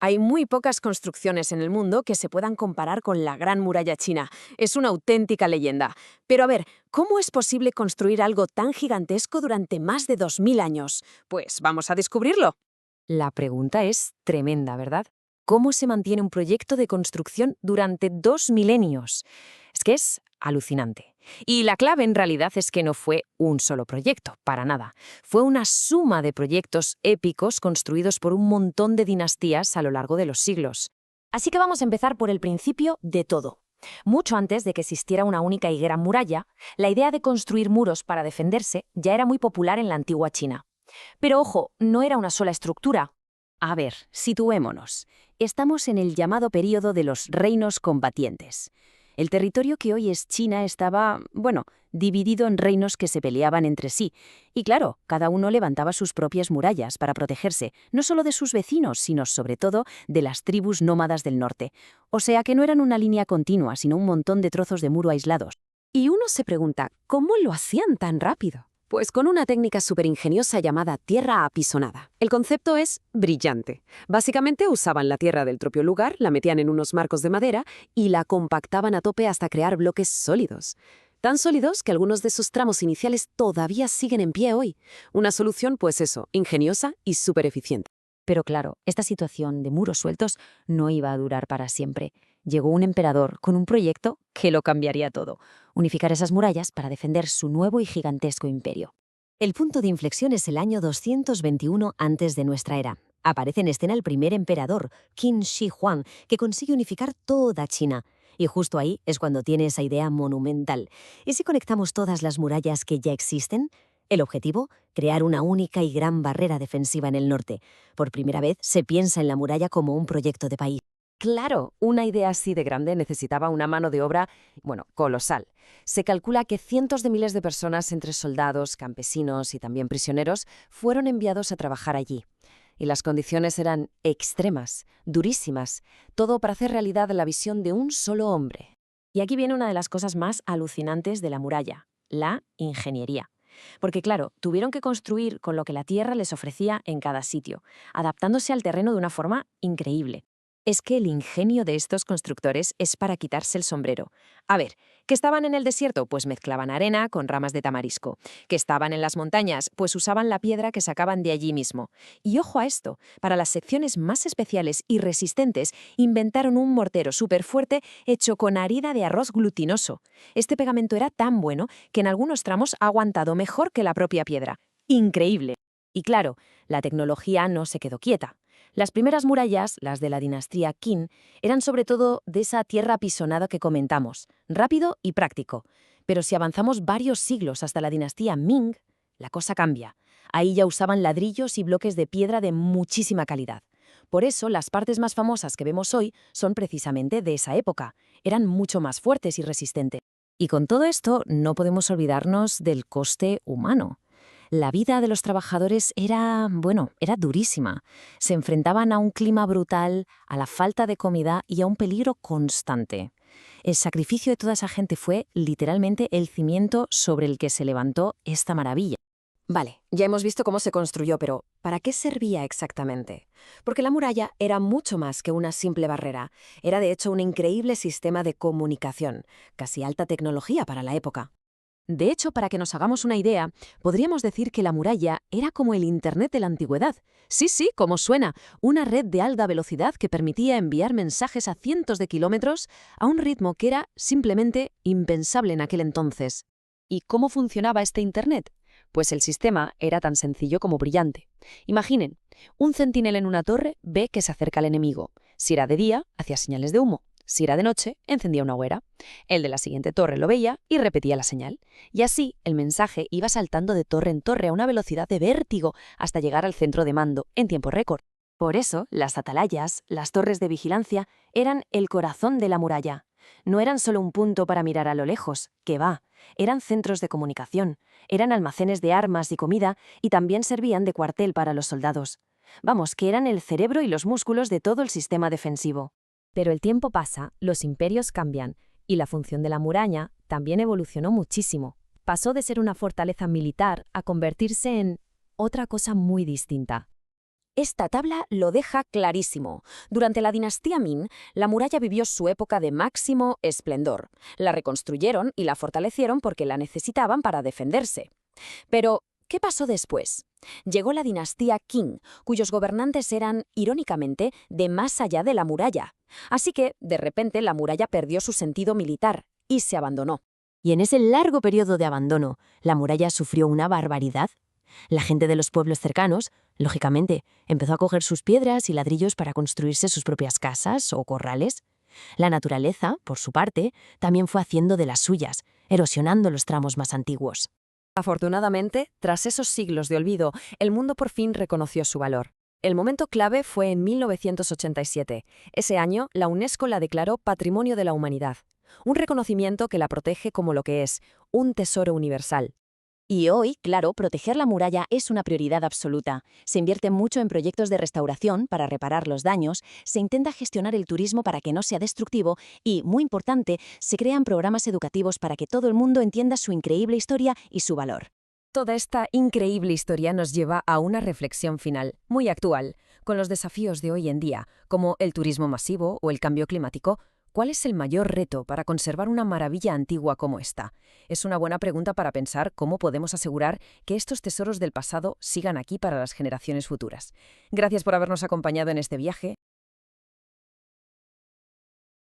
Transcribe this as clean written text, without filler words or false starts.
Hay muy pocas construcciones en el mundo que se puedan comparar con la Gran Muralla China. Es una auténtica leyenda. Pero a ver, ¿cómo es posible construir algo tan gigantesco durante más de 2000 años? Pues vamos a descubrirlo. La pregunta es tremenda, ¿verdad? ¿Cómo se mantiene un proyecto de construcción durante 2 milenios? Es que es alucinante. Y la clave en realidad es que no fue un solo proyecto, para nada. Fue una suma de proyectos épicos construidos por un montón de dinastías a lo largo de los siglos. Así que vamos a empezar por el principio de todo. Mucho antes de que existiera una única y gran muralla, la idea de construir muros para defenderse ya era muy popular en la antigua China. Pero ojo, no era una sola estructura. A ver, situémonos. Estamos en el llamado período de los reinos combatientes. El territorio que hoy es China estaba, bueno, dividido en reinos que se peleaban entre sí. Y claro, cada uno levantaba sus propias murallas para protegerse, no solo de sus vecinos, sino sobre todo de las tribus nómadas del norte. O sea que no eran una línea continua, sino un montón de trozos de muro aislados. Y uno se pregunta, ¿cómo lo hacían tan rápido? Pues con una técnica súper ingeniosa llamada tierra apisonada. El concepto es brillante. Básicamente usaban la tierra del propio lugar, la metían en unos marcos de madera y la compactaban a tope hasta crear bloques sólidos. Tan sólidos que algunos de sus tramos iniciales todavía siguen en pie hoy. Una solución, pues eso, ingeniosa y súper eficiente. Pero claro, esta situación de muros sueltos no iba a durar para siempre. Llegó un emperador con un proyecto que lo cambiaría todo: unificar esas murallas para defender su nuevo y gigantesco imperio. El punto de inflexión es el año 221 antes de nuestra era. Aparece en escena el primer emperador, Qin Shi Huang, que consigue unificar toda China. Y justo ahí es cuando tiene esa idea monumental. ¿Y si conectamos todas las murallas que ya existen? El objetivo: crear una única y gran barrera defensiva en el norte. Por primera vez se piensa en la muralla como un proyecto de país. Claro, una idea así de grande necesitaba una mano de obra, bueno, colosal. Se calcula que cientos de miles de personas, entre soldados, campesinos y también prisioneros, fueron enviados a trabajar allí. Y las condiciones eran extremas, durísimas, todo para hacer realidad la visión de un solo hombre. Y aquí viene una de las cosas más alucinantes de la muralla, la ingeniería. Porque claro, tuvieron que construir con lo que la tierra les ofrecía en cada sitio, adaptándose al terreno de una forma increíble. Es que el ingenio de estos constructores es para quitarse el sombrero. A ver, ¿que estaban en el desierto? Pues mezclaban arena con ramas de tamarisco. ¿Que estaban en las montañas? Pues usaban la piedra que sacaban de allí mismo. Y ojo a esto, para las secciones más especiales y resistentes, inventaron un mortero súper fuerte hecho con harina de arroz glutinoso. Este pegamento era tan bueno que en algunos tramos ha aguantado mejor que la propia piedra. ¡Increíble! Y claro, la tecnología no se quedó quieta. Las primeras murallas, las de la dinastía Qin, eran sobre todo de esa tierra apisonada que comentamos, rápido y práctico. Pero si avanzamos varios siglos hasta la dinastía Ming, la cosa cambia. Ahí ya usaban ladrillos y bloques de piedra de muchísima calidad. Por eso, las partes más famosas que vemos hoy son precisamente de esa época. Eran mucho más fuertes y resistentes. Y con todo esto, no podemos olvidarnos del coste humano. La vida de los trabajadores era, bueno, era durísima. Se enfrentaban a un clima brutal, a la falta de comida y a un peligro constante. El sacrificio de toda esa gente fue, literalmente, el cimiento sobre el que se levantó esta maravilla. Vale, ya hemos visto cómo se construyó, pero ¿para qué servía exactamente? Porque la muralla era mucho más que una simple barrera. Era de hecho un increíble sistema de comunicación, casi alta tecnología para la época. De hecho, para que nos hagamos una idea, podríamos decir que la muralla era como el Internet de la antigüedad. Sí, sí, como suena, una red de alta velocidad que permitía enviar mensajes a cientos de kilómetros a un ritmo que era simplemente impensable en aquel entonces. ¿Y cómo funcionaba este Internet? Pues el sistema era tan sencillo como brillante. Imaginen, un centinela en una torre ve que se acerca el enemigo. Si era de día, hacía señales de humo. Si era de noche, encendía una hoguera. El de la siguiente torre lo veía y repetía la señal. Y así, el mensaje iba saltando de torre en torre a una velocidad de vértigo hasta llegar al centro de mando, en tiempo récord. Por eso, las atalayas, las torres de vigilancia, eran el corazón de la muralla. No eran solo un punto para mirar a lo lejos, que va. Eran centros de comunicación, eran almacenes de armas y comida y también servían de cuartel para los soldados. Vamos, que eran el cerebro y los músculos de todo el sistema defensivo. Pero el tiempo pasa, los imperios cambian, y la función de la muralla también evolucionó muchísimo. Pasó de ser una fortaleza militar a convertirse en otra cosa muy distinta. Esta tabla lo deja clarísimo. Durante la dinastía Ming, la muralla vivió su época de máximo esplendor. La reconstruyeron y la fortalecieron porque la necesitaban para defenderse. Pero, ¿qué pasó después? Llegó la dinastía Qing, cuyos gobernantes eran, irónicamente, de más allá de la muralla. Así que, de repente, la muralla perdió su sentido militar y se abandonó. Y en ese largo periodo de abandono, la muralla sufrió una barbaridad. La gente de los pueblos cercanos, lógicamente, empezó a coger sus piedras y ladrillos para construirse sus propias casas o corrales. La naturaleza, por su parte, también fue haciendo de las suyas, erosionando los tramos más antiguos. Afortunadamente, tras esos siglos de olvido, el mundo por fin reconoció su valor. El momento clave fue en 1987. Ese año, la UNESCO la declaró Patrimonio de la Humanidad, un reconocimiento que la protege como lo que es, un tesoro universal. Y hoy, claro, proteger la muralla es una prioridad absoluta. Se invierte mucho en proyectos de restauración para reparar los daños, se intenta gestionar el turismo para que no sea destructivo y, muy importante, se crean programas educativos para que todo el mundo entienda su increíble historia y su valor. Toda esta increíble historia nos lleva a una reflexión final, muy actual, con los desafíos de hoy en día, como el turismo masivo o el cambio climático. ¿Cuál es el mayor reto para conservar una maravilla antigua como esta? Es una buena pregunta para pensar cómo podemos asegurar que estos tesoros del pasado sigan aquí para las generaciones futuras. Gracias por habernos acompañado en este viaje.